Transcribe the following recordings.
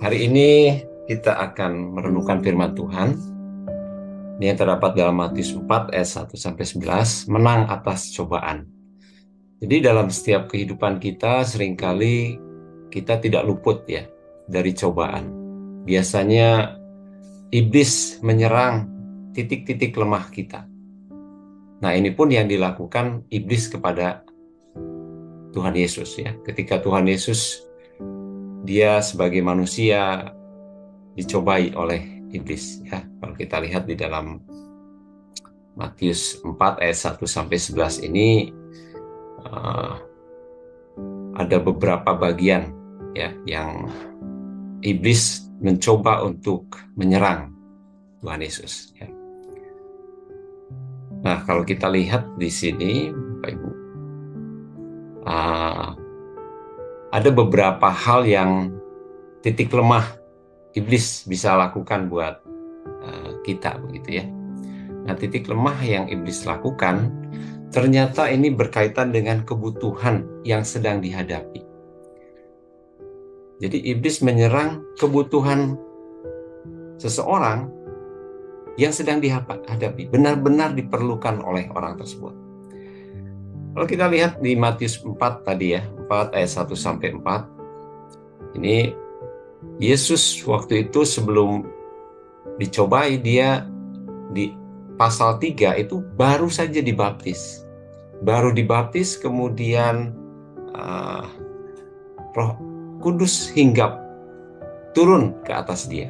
Hari ini kita akan merenungkan firman Tuhan. Ini yang terdapat dalam Matius 4 ayat 1-11, menang atas cobaan. Jadi dalam setiap kehidupan kita seringkali kita tidak luput ya dari cobaan. Biasanya iblis menyerang titik-titik lemah kita. Nah, ini pun yang dilakukan iblis kepada Tuhan Yesus ya. Ketika Tuhan Yesus dia sebagai manusia dicobai oleh iblis ya. Kalau kita lihat di dalam Matius 4 ayat 1-11 ini ada beberapa bagian ya yang iblis mencoba untuk menyerang Tuhan Yesus ya. Nah, kalau kita lihat di sini Bapak Ibu, ada beberapa hal yang titik lemah iblis bisa lakukan buat kita begitu ya. Nah, titik lemah yang iblis lakukan ternyata ini berkaitan dengan kebutuhan yang sedang dihadapi. Jadi iblis menyerang kebutuhan seseorang yang sedang dihadapi, benar-benar diperlukan oleh orang tersebut. Kalau kita lihat di Matius 4 tadi ya, 4 ayat 1-4, ini Yesus waktu itu sebelum dicobai, dia di pasal 3 itu baru saja dibaptis. Baru dibaptis, kemudian Roh Kudus hinggap turun ke atas dia.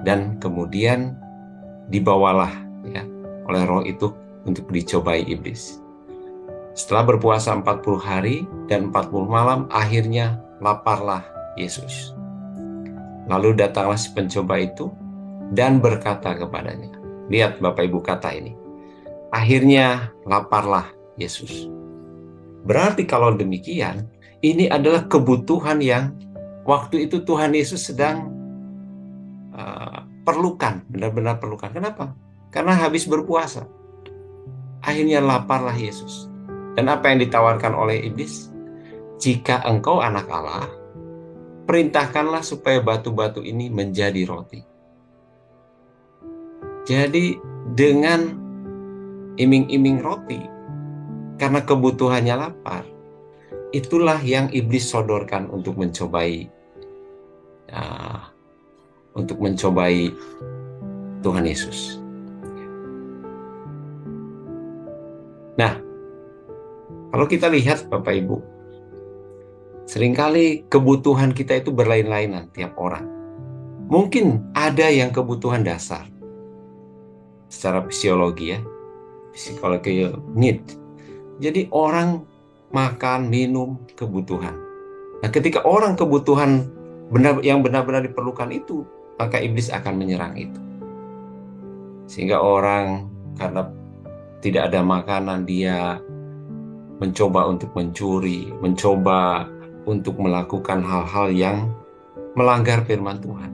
Dan kemudian dibawalah ya oleh roh itu untuk dicobai iblis. Setelah berpuasa 40 hari dan 40 malam, akhirnya laparlah Yesus. Lalu datanglah si pencoba itu dan berkata kepadanya. Lihat Bapak Ibu kata ini. Akhirnya laparlah Yesus. Berarti kalau demikian, ini adalah kebutuhan yang waktu itu Tuhan Yesus sedang perlukan, benar-benar perlukan. Kenapa? Karena habis berpuasa. Akhirnya laparlah Yesus. Dan apa yang ditawarkan oleh iblis? Jika engkau anak Allah, perintahkanlah supaya batu-batu ini menjadi roti. Jadi dengan iming-iming roti, karena kebutuhannya lapar, itulah yang iblis sodorkan untuk mencobai Tuhan Yesus. Nah, kalau kita lihat Bapak Ibu, seringkali kebutuhan kita itu berlain-lainan tiap orang. Mungkin ada yang kebutuhan dasar secara fisiologi ya, physiological need. Jadi orang makan, minum, kebutuhan. Nah, ketika orang kebutuhan yang benar-benar diperlukan itu, maka iblis akan menyerang itu. Sehingga orang karena tidak ada makanan, dia mencoba untuk mencuri, mencoba untuk melakukan hal-hal yang melanggar firman Tuhan.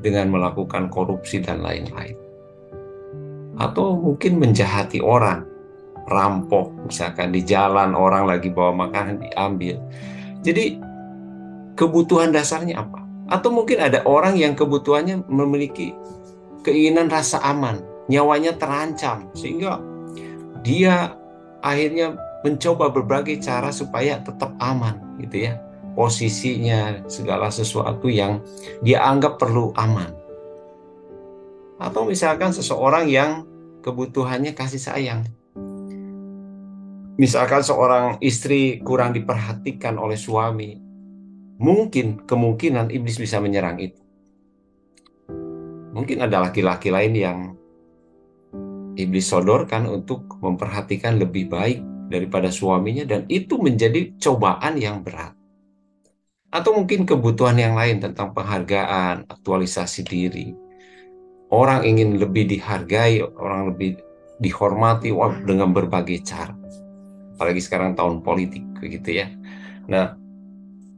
Dengan melakukan korupsi dan lain-lain. Atau mungkin menjahati orang, rampok, misalkan di jalan orang lagi bawa makanan diambil. Jadi kebutuhan dasarnya apa? Atau mungkin ada orang yang kebutuhannya memiliki keinginan rasa aman, nyawanya terancam, sehingga dia akhirnya mencoba berbagai cara supaya tetap aman, gitu ya. Posisinya, segala sesuatu yang dia anggap perlu aman. Atau misalkan seseorang yang kebutuhannya kasih sayang. Misalkan seorang istri kurang diperhatikan oleh suami, mungkin kemungkinan iblis bisa menyerang itu. Mungkin ada laki-laki lain yang iblis sodorkan untuk memperhatikan lebih baik daripada suaminya, dan itu menjadi cobaan yang berat. Atau mungkin kebutuhan yang lain tentang penghargaan, aktualisasi diri. Orang ingin lebih dihargai, orang lebih dihormati dengan berbagai cara. Apalagi sekarang tahun politik begitu ya. Nah,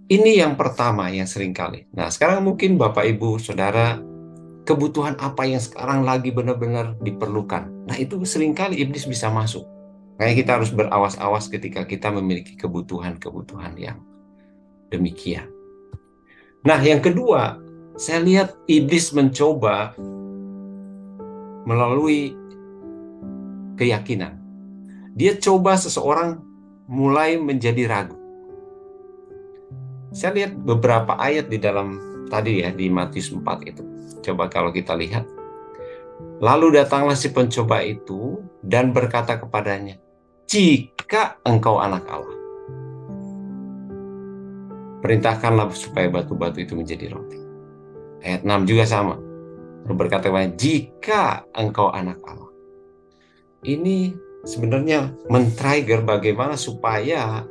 ini yang pertama yang sering kali. Nah, sekarang mungkin Bapak Ibu Saudara, kebutuhan apa yang sekarang lagi benar-benar diperlukan. Nah, itu seringkali iblis bisa masuk. Makanya kita harus berawas-awas ketika kita memiliki kebutuhan-kebutuhan yang demikian. Nah, yang kedua, saya lihat iblis mencoba melalui keyakinan. Dia coba seseorang mulai menjadi ragu. Saya lihat beberapa ayat di dalam tadi ya, di Matius 4 itu. Coba kalau kita lihat. Lalu datanglah si pencoba itu dan berkata kepadanya, "Jika engkau anak Allah, perintahkanlah supaya batu-batu itu menjadi roti." Ayat 6 juga sama. Lalu berkata kepadanya, "Jika engkau anak Allah." Ini sebenarnya men-trigger bagaimana supaya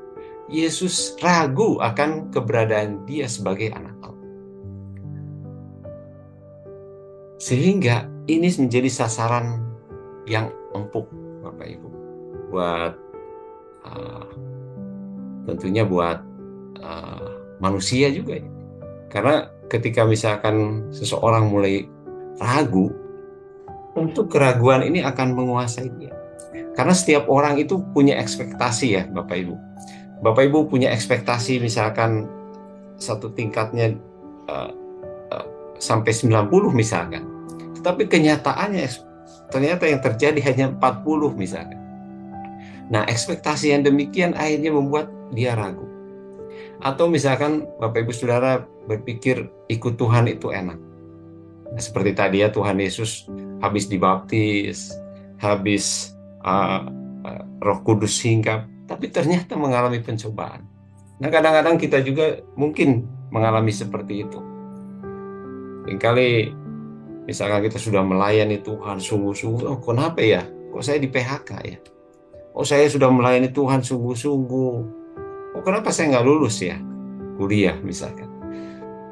Yesus ragu akan keberadaan dia sebagai anak Allah. Sehingga ini menjadi sasaran yang empuk, Bapak Ibu, buat tentunya buat manusia juga ya. Karena ketika misalkan seseorang mulai ragu, tentu keraguan ini akan menguasai dia. Karena setiap orang itu punya ekspektasi ya, Bapak Ibu. Bapak Ibu punya ekspektasi misalkan satu tingkatnya uh, sampai 90 misalkan. Tetapi kenyataannya ternyata yang terjadi hanya 40 misalkan. Nah, ekspektasi yang demikian akhirnya membuat dia ragu. Atau misalkan Bapak Ibu Saudara berpikir ikut Tuhan itu enak. Nah, seperti tadi ya, Tuhan Yesus habis dibaptis, habis Roh Kudus hinggap, tapi ternyata mengalami pencobaan. Nah, kadang-kadang kita juga mungkin mengalami seperti itu. Seringkali misalkan kita sudah melayani Tuhan sungguh-sungguh, oh kenapa ya? Kok saya di PHK ya? Oh saya sudah melayani Tuhan sungguh-sungguh. Oh kenapa saya nggak lulus ya? Kuliah misalkan.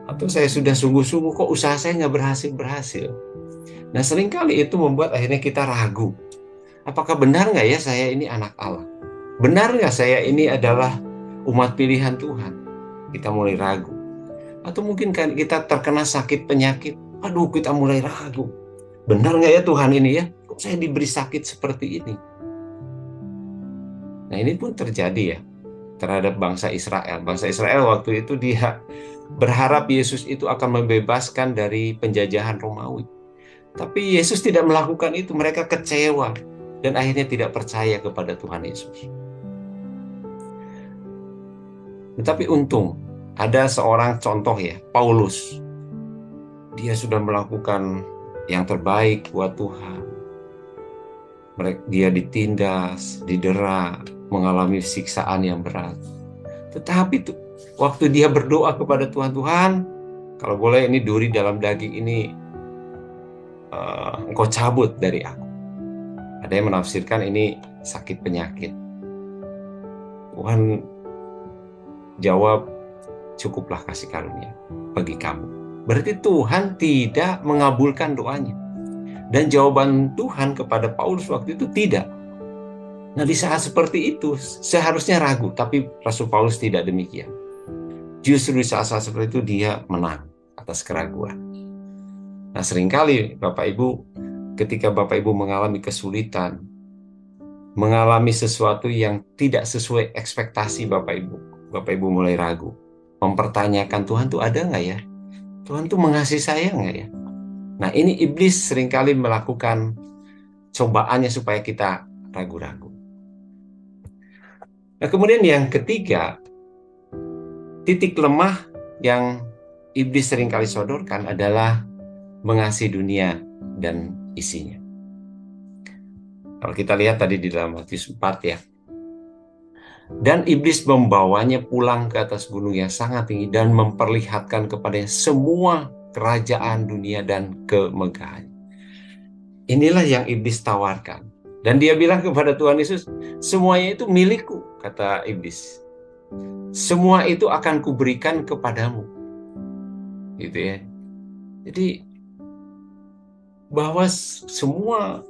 Atau saya sudah sungguh-sungguh, kok usaha saya nggak berhasil-berhasil. Nah seringkali itu membuat akhirnya kita ragu. Apakah benar nggak ya saya ini anak Allah? Benar nggak saya ini adalah umat pilihan Tuhan? Kita mulai ragu. Atau mungkin kan kita terkena sakit penyakit. Aduh kita mulai ragu. Benar nggak ya Tuhan ini ya? Kok saya diberi sakit seperti ini? Nah ini pun terjadi ya terhadap bangsa Israel. Bangsa Israel waktu itu dia berharap Yesus itu akan membebaskan dari penjajahan Romawi. Tapi Yesus tidak melakukan itu. Mereka kecewa dan akhirnya tidak percaya kepada Tuhan Yesus. Tetapi untung ada seorang contoh ya, Paulus. Dia sudah melakukan yang terbaik buat Tuhan. Dia ditindas, didera, mengalami siksaan yang berat. Tetapi tuh, waktu dia berdoa kepada Tuhan, Tuhan, kalau boleh ini duri dalam daging ini engkau cabut dari aku. Ada yang menafsirkan ini sakit penyakit. Tuhan jawab, cukuplah kasih karunia bagi kamu. Berarti Tuhan tidak mengabulkan doanya. Dan jawaban Tuhan kepada Paulus waktu itu tidak. Nah di saat seperti itu seharusnya ragu, tapi Rasul Paulus tidak demikian. Justru di saat-saat seperti itu dia menang atas keraguan. Nah seringkali Bapak Ibu, ketika Bapak Ibu mengalami kesulitan, mengalami sesuatu yang tidak sesuai ekspektasi Bapak Ibu mulai ragu, mempertanyakan Tuhan tuh ada nggak ya? Tuhan tuh mengasihi saya nggak ya? Nah ini iblis seringkali melakukan cobaannya supaya kita ragu-ragu. Nah kemudian yang ketiga, titik lemah yang iblis seringkali sodorkan adalah mengasihi dunia dan isinya. Kalau kita lihat tadi di dalam Matius 4 ya. Dan iblis membawanya pulang ke atas gunung yang sangat tinggi dan memperlihatkan kepadanya semua kerajaan dunia dan kemegahan. Inilah yang iblis tawarkan. Dan dia bilang kepada Tuhan Yesus, semuanya itu milikku, kata iblis. Semua itu akan kuberikan kepadamu. Gitu ya. Jadi bahwa semua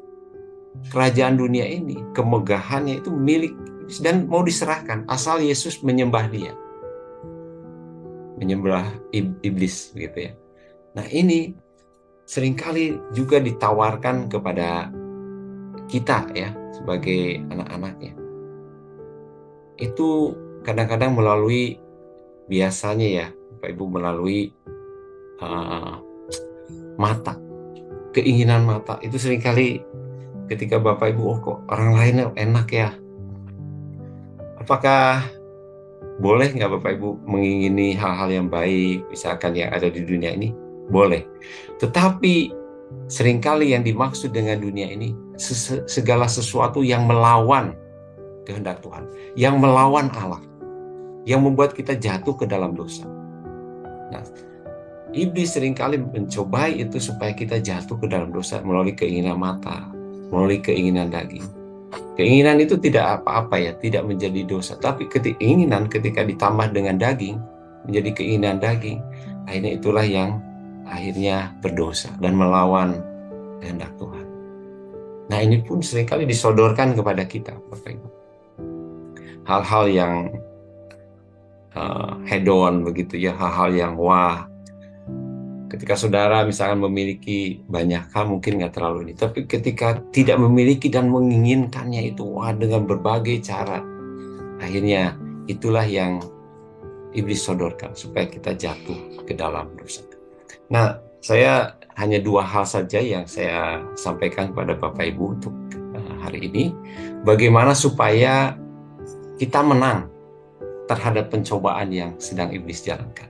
kerajaan dunia ini, kemegahannya itu milik iblis dan mau diserahkan asal Yesus menyembah dia. Menyembah iblis gitu ya. Nah, ini seringkali juga ditawarkan kepada kita ya sebagai anak-anaknya. Itu kadang-kadang melalui biasanya ya Bapak Ibu melalui mata, keinginan mata itu seringkali ketika Bapak Ibu, oh kok orang lainnya enak ya, apakah boleh nggak Bapak Ibu mengingini hal-hal yang baik, misalkan yang ada di dunia ini? Boleh. Tetapi seringkali yang dimaksud dengan dunia ini segala sesuatu yang melawan kehendak Tuhan, yang melawan Allah, yang membuat kita jatuh ke dalam dosa. Nah, iblis seringkali mencobai itu supaya kita jatuh ke dalam dosa melalui keinginan mata, melalui keinginan daging. Keinginan itu tidak apa-apa ya, tidak menjadi dosa. Tapi keinginan ketika ditambah dengan daging, menjadi keinginan daging, akhirnya itulah yang akhirnya berdosa dan melawan kehendak Tuhan. Nah, ini pun seringkali disodorkan kepada kita, Bapak Ibu. Hal-hal yang hedon begitu ya, hal-hal yang wah. Ketika saudara misalkan memiliki banyak hal mungkin nggak terlalu ini, tapi ketika tidak memiliki dan menginginkannya itu wah dengan berbagai cara, akhirnya itulah yang iblis sodorkan supaya kita jatuh ke dalam dosa. Nah, saya hanya 2 hal saja yang saya sampaikan kepada Bapak Ibu untuk hari ini. Bagaimana supaya kita menang terhadap pencobaan yang sedang iblis jalankan.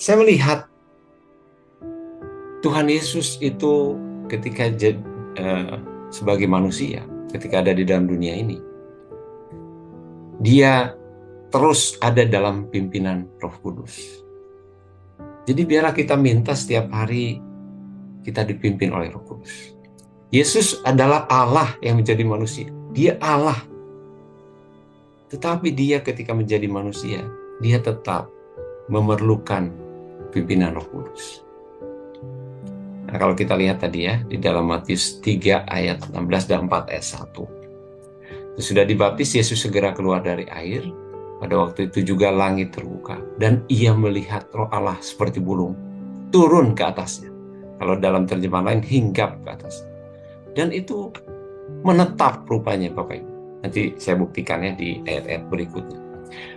Saya melihat Tuhan Yesus itu ketika sebagai manusia, ketika ada di dalam dunia ini, dia terus ada dalam pimpinan Roh Kudus. Jadi biarlah kita minta setiap hari kita dipimpin oleh Roh Kudus. Yesus adalah Allah yang menjadi manusia. Dia Allah. Tetapi dia ketika menjadi manusia, dia tetap memerlukan pimpinan Roh Kudus. Nah, kalau kita lihat tadi ya, di dalam Matius 3 ayat 16 dan 4 ayat 1. Sudah dibaptis, Yesus segera keluar dari air. Pada waktu itu juga langit terbuka. Dan ia melihat Roh Allah seperti burung turun ke atasnya. Kalau dalam terjemahan lain, hinggap ke atas. Dan itu menetap rupanya Bapak Ibu. Nanti saya buktikannya di ayat-ayat berikutnya.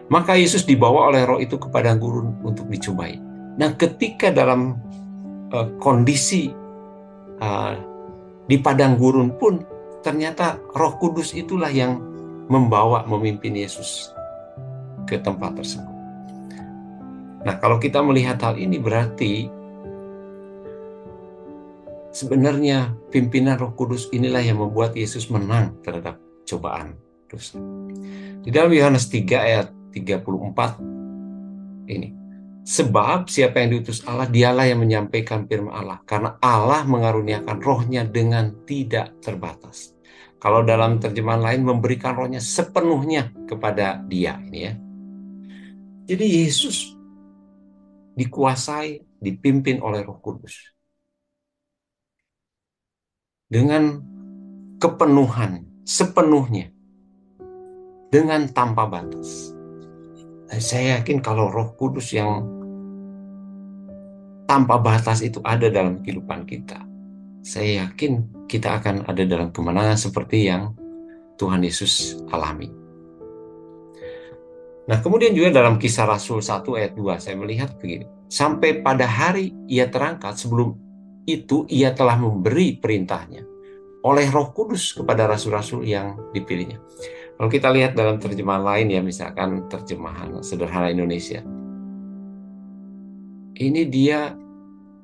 Maka Yesus dibawa oleh Roh itu ke padang gurun untuk dicobai. Nah, ketika dalam kondisi di padang gurun pun ternyata Roh Kudus itulah yang memimpin Yesus ke tempat tersebut. Nah, kalau kita melihat hal ini berarti sebenarnya pimpinan Roh Kudus inilah yang membuat Yesus menang terhadap cobaan dosa. Di dalam Yohanes 3 ayat 34 ini, sebab siapa yang diutus Allah, dialah yang menyampaikan firman Allah, karena Allah mengaruniakan Roh-Nya dengan tidak terbatas. Kalau dalam terjemahan lain, memberikan Roh-Nya sepenuhnya kepada dia. Ini ya. Jadi Yesus dikuasai, dipimpin oleh Roh Kudus dengan kepenuhan, sepenuhnya, dengan tanpa batas. Saya yakin kalau Roh Kudus yang tanpa batas itu ada dalam kehidupan kita, saya yakin kita akan ada dalam kemenangan seperti yang Tuhan Yesus alami. Nah, kemudian juga dalam Kisah Rasul 1 ayat 2, saya melihat begini. Sampai pada hari ia terangkat, sebelum itu ia telah memberi perintahnya oleh Roh Kudus kepada rasul-rasul yang dipilihnya. Kalau kita lihat dalam terjemahan lain ya, misalkan terjemahan sederhana Indonesia, ini dia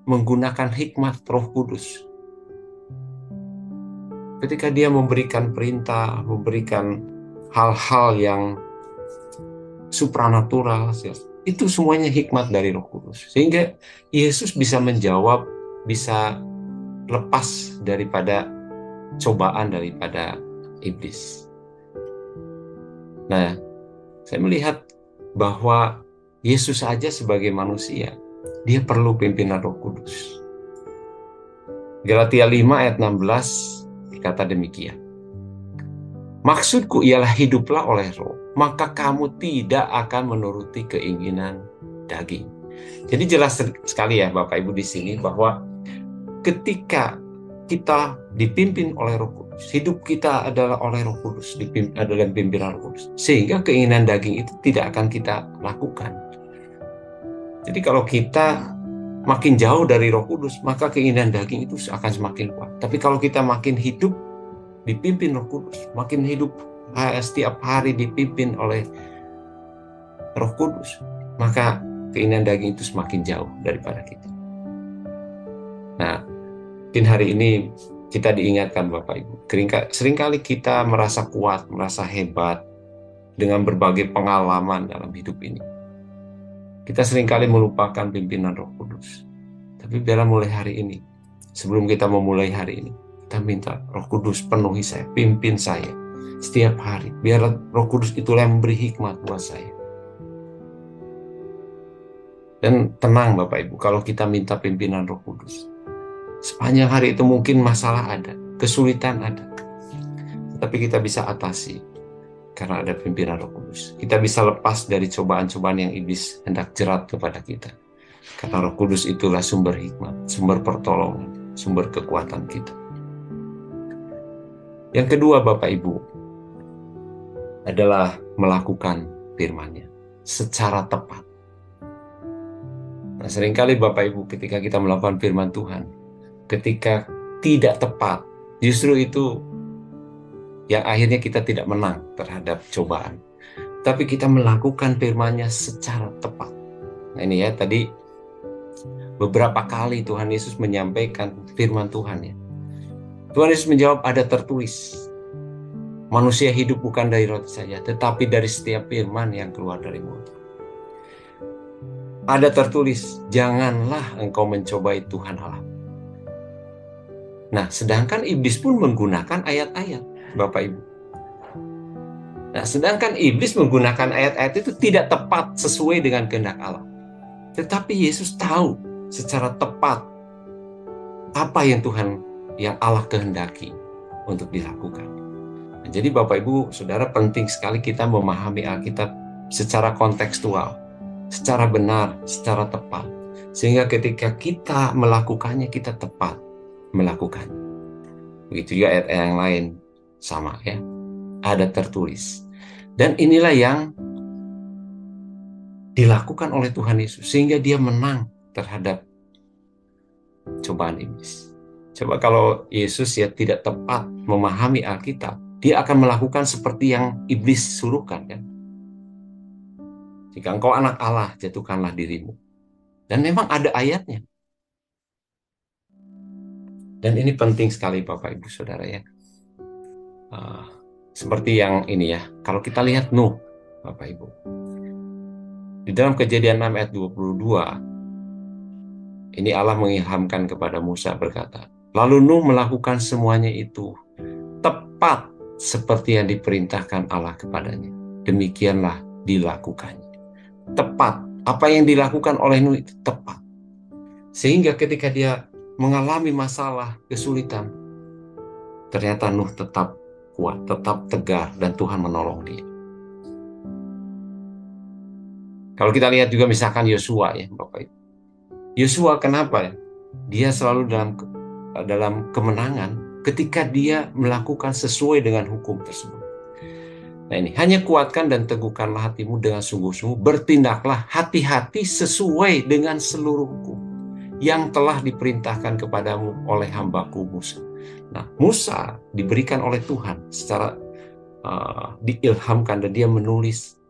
menggunakan hikmat Roh Kudus. Ketika dia memberikan perintah, memberikan hal-hal yang supranatural, itu semuanya hikmat dari Roh Kudus. Sehingga Yesus bisa menjawab, bisa lepas daripada cobaan daripada iblis. Nah, saya melihat bahwa Yesus saja sebagai manusia, dia perlu pimpinan Roh Kudus. Galatia 5 ayat 16 berkata demikian. Maksudku ialah hiduplah oleh Roh, maka kamu tidak akan menuruti keinginan daging. Jadi jelas sekali ya Bapak Ibu di sini bahwa ketika kita dipimpin oleh Roh Kudus, hidup kita adalah oleh Roh Kudus, adalah pimpinan Roh Kudus, sehingga keinginan daging itu tidak akan kita lakukan. Jadi kalau kita makin jauh dari Roh Kudus, maka keinginan daging itu akan semakin kuat. Tapi kalau kita makin hidup dipimpin Roh Kudus, makin hidup setiap hari dipimpin oleh Roh Kudus, maka keinginan daging itu semakin jauh daripada kita. Nah, mungkin hari ini kita diingatkan Bapak Ibu, seringkali kita merasa kuat, merasa hebat dengan berbagai pengalaman dalam hidup ini. Kita seringkali melupakan pimpinan Roh Kudus. Tapi biarlah mulai hari ini, sebelum kita memulai hari ini, kita minta Roh Kudus penuhi saya, pimpin saya setiap hari. Biarlah Roh Kudus itulah yang memberi hikmat buat saya. Dan tenang Bapak Ibu, kalau kita minta pimpinan Roh Kudus, sepanjang hari itu mungkin masalah ada, kesulitan ada, tapi kita bisa atasi karena ada pimpinan Roh Kudus. Kita bisa lepas dari cobaan-cobaan yang iblis hendak jerat kepada kita. Karena Roh Kudus itulah sumber hikmat, sumber pertolongan, sumber kekuatan kita. Yang kedua Bapak Ibu, adalah melakukan firman-Nya secara tepat. Nah, seringkali Bapak Ibu ketika kita melakukan firman Tuhan, ketika tidak tepat, justru itu yang akhirnya kita tidak menang terhadap cobaan. Tapi kita melakukan firman-Nya secara tepat. Nah ini ya, tadi beberapa kali Tuhan Yesus menyampaikan firman Tuhan ya. Tuhan Yesus menjawab, ada tertulis, manusia hidup bukan dari roti saja, tetapi dari setiap firman yang keluar dari mulut. Ada tertulis, janganlah engkau mencobai Tuhan Allah. Nah, sedangkan iblis pun menggunakan ayat-ayat, Bapak Ibu. Nah, sedangkan iblis menggunakan ayat-ayat itu tidak tepat sesuai dengan kehendak Allah. Tetapi Yesus tahu secara tepat apa yang Allah kehendaki untuk dilakukan. Nah, jadi Bapak Ibu, Saudara, penting sekali kita memahami Alkitab secara kontekstual, secara benar, secara tepat. Sehingga ketika kita melakukannya, kita tepat melakukannya. Begitu juga ayat yang lain sama ya. Ada tertulis. Dan inilah yang dilakukan oleh Tuhan Yesus sehingga dia menang terhadap cobaan iblis. Coba kalau Yesus ya tidak tepat memahami Alkitab, dia akan melakukan seperti yang iblis suruhkan kan. Jika engkau anak Allah, jatuhkanlah dirimu. Dan memang ada ayatnya. Dan ini penting sekali Bapak Ibu Saudara ya. Seperti yang ini ya, kalau kita lihat Nuh Bapak Ibu, di dalam Kejadian 6 ayat 22, ini Allah mengilhamkan kepada Musa berkata, lalu Nuh melakukan semuanya itu tepat seperti yang diperintahkan Allah kepadanya. Demikianlah dilakukannya. Tepat, apa yang dilakukan oleh Nuh itu tepat. Sehingga ketika dia mengalami masalah, kesulitan, ternyata Nuh tetap kuat, tetap tegar, dan Tuhan menolong dia. Kalau kita lihat juga misalkan Yosua ya Bapak Ibu. Yosua kenapa? Dia selalu dalam kemenangan ketika dia melakukan sesuai dengan hukum tersebut. Nah ini, hanya kuatkan dan teguhkanlah hatimu dengan sungguh-sungguh, bertindaklah hati-hati sesuai dengan seluruh hukum yang telah diperintahkan kepadamu oleh hambaku Musa. Nah, Musa diberikan oleh Tuhan secara diilhamkan dan dia menulis.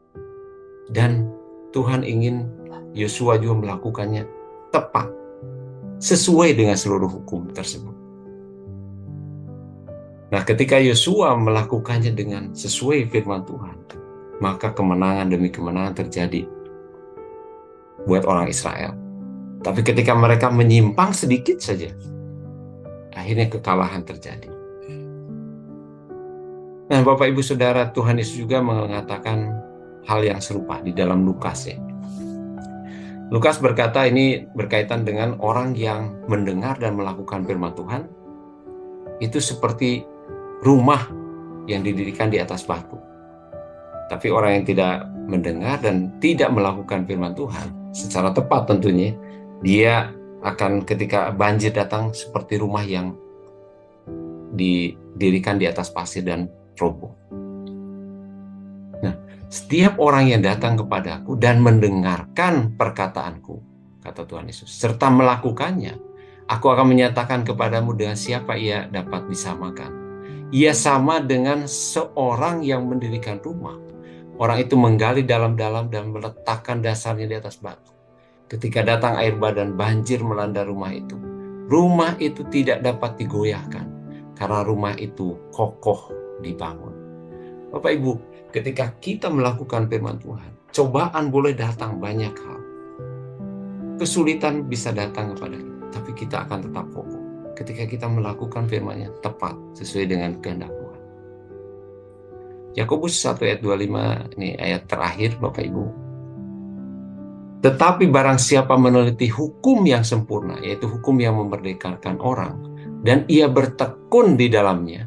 Dan Tuhan ingin Yosua juga melakukannya tepat, sesuai dengan seluruh hukum tersebut. Nah, ketika Yosua melakukannya dengan sesuai firman Tuhan, maka kemenangan demi kemenangan terjadi buat orang Israel. Tapi ketika mereka menyimpang sedikit saja, akhirnya kekalahan terjadi. Nah, Bapak Ibu Saudara, Tuhan Yesus juga mengatakan hal yang serupa di dalam Lukas ya. Lukas berkata, ini berkaitan dengan orang yang mendengar dan melakukan firman Tuhan, itu seperti rumah yang didirikan di atas batu. Tapi orang yang tidak mendengar dan tidak melakukan firman Tuhan secara tepat tentunya, dia akan ketika banjir datang seperti rumah yang didirikan di atas pasir dan roboh. Nah, setiap orang yang datang kepadaku dan mendengarkan perkataanku kata Tuhan Yesus, serta melakukannya, aku akan menyatakan kepadamu dengan siapa ia dapat disamakan. Ia sama dengan seorang yang mendirikan rumah. Orang itu menggali dalam-dalam dan meletakkan dasarnya di atas batu. Ketika datang air bah dan banjir melanda rumah itu tidak dapat digoyahkan karena rumah itu kokoh dibangun. Bapak Ibu, ketika kita melakukan firman Tuhan, cobaan boleh datang banyak hal. Kesulitan bisa datang kepada kita, tapi kita akan tetap kokoh ketika kita melakukan firman-Nya tepat sesuai dengan kehendak Tuhan. Yakobus 1 ayat 25, ini ayat terakhir Bapak Ibu. Tetapi barang siapa meneliti hukum yang sempurna, yaitu hukum yang memerdekakan orang, dan ia bertekun di dalamnya,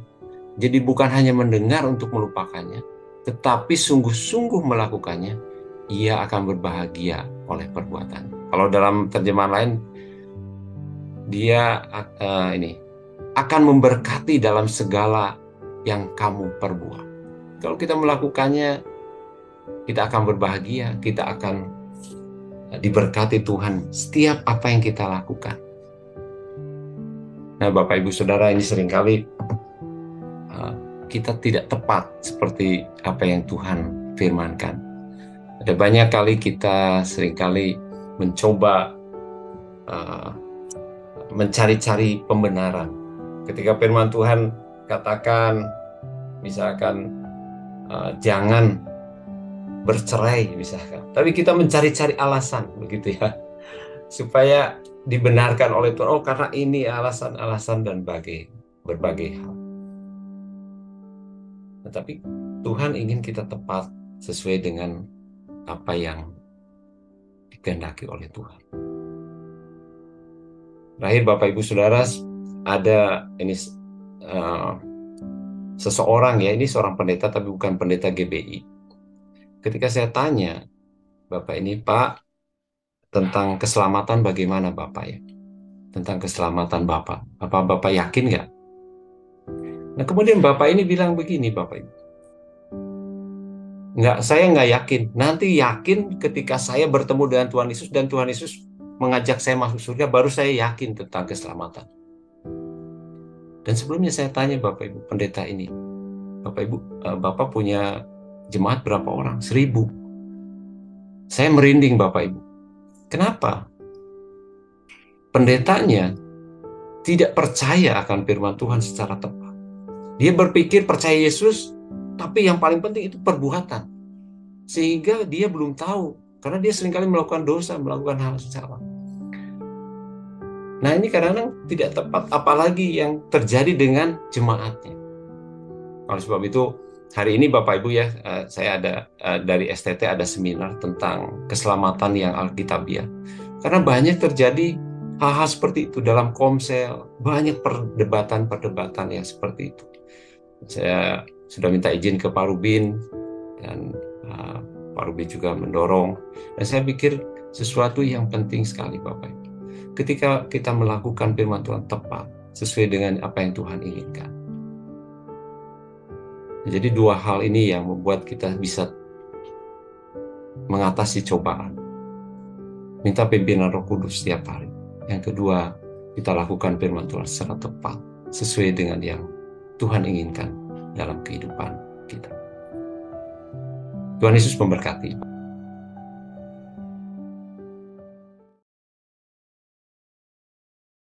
jadi bukan hanya mendengar untuk melupakannya, tetapi sungguh-sungguh melakukannya, ia akan berbahagia oleh perbuatannya. Kalau dalam terjemahan lain, dia akan memberkati dalam segala yang kamu perbuat. Kalau kita melakukannya, kita akan berbahagia, kita akan diberkati Tuhan setiap apa yang kita lakukan. Nah, Bapak Ibu Saudara, ini seringkali kita tidak tepat seperti apa yang Tuhan firmankan. Ada banyak kali kita seringkali mencoba mencari-cari pembenaran. Ketika firman Tuhan katakan, misalkan jangan bercerai misalkan, tapi kita mencari-cari alasan begitu ya, supaya dibenarkan oleh Tuhan. Oh, karena ini alasan-alasan dan berbagai hal. Tetapi Tuhan ingin kita tepat sesuai dengan apa yang dikehendaki oleh Tuhan. Terakhir Bapak Ibu Saudara, ada ini seseorang ya, ini seorang pendeta tapi bukan pendeta GBI. Ketika saya tanya, Bapak ini Pak, tentang keselamatan bagaimana Bapak ya? Tentang keselamatan Bapak. Apa Bapak yakin nggak? Nah kemudian Bapak ini bilang begini Bapak Ibu. Saya nggak yakin. Nanti yakin ketika saya bertemu dengan Tuhan Yesus dan Tuhan Yesus mengajak saya masuk surga, baru saya yakin tentang keselamatan. Dan sebelumnya saya tanya Bapak Ibu, pendeta ini, Bapak Ibu, Bapak punya jemaat berapa orang? 1000. Saya merinding Bapak Ibu. Kenapa? Pendetanya tidak percaya akan firman Tuhan secara tepat. Dia berpikir percaya Yesus, tapi yang paling penting itu perbuatan. Sehingga dia belum tahu, karena dia seringkali melakukan dosa, melakukan hal salah. Nah ini kadang-kadang tidak tepat, apalagi yang terjadi dengan jemaatnya. Oleh sebab itu, hari ini Bapak Ibu ya, saya ada dari STT ada seminar tentang keselamatan yang alkitabiah. Karena banyak terjadi hal-hal seperti itu dalam komsel, banyak perdebatan-perdebatan yang seperti itu. Saya sudah minta izin ke Pak Rubin, dan Pak Rubin juga mendorong. Dan saya pikir sesuatu yang penting sekali Bapak Ibu. Ketika kita melakukan firman Tuhan tepat, sesuai dengan apa yang Tuhan inginkan. Jadi dua hal ini yang membuat kita bisa mengatasi cobaan. Minta pimpinan Roh Kudus setiap hari. Yang kedua, kita lakukan firman Tuhan secara tepat, sesuai dengan yang Tuhan inginkan dalam kehidupan kita. Tuhan Yesus memberkati.